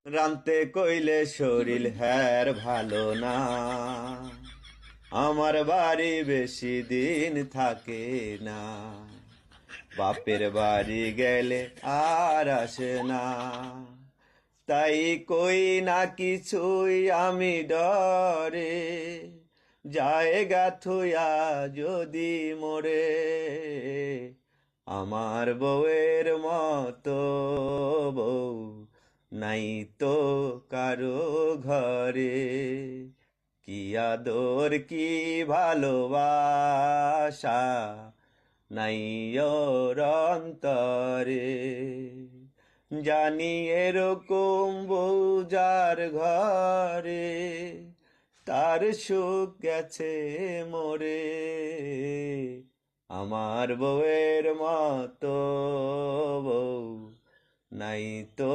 রানতে কইলে শরীর হ্যার ভালো না, আমার বাড়ি বেশি দিন থাকে না, বাপের বাড়ি গেলে আর আসে না। তাই কই না কিছুই আমি ডরে, জায়গা থুয়া যদি মোরে, আমার বউয়ের মতো বউ নাই তো কারো ঘরে। কি আদর কি ভালোবাসা নাই ওর অন্তরে। জানি এরকম বউ যার ঘরে, তার সুখ গেছে মোরে। আমার বউয়ের মতো বউ নাই তো।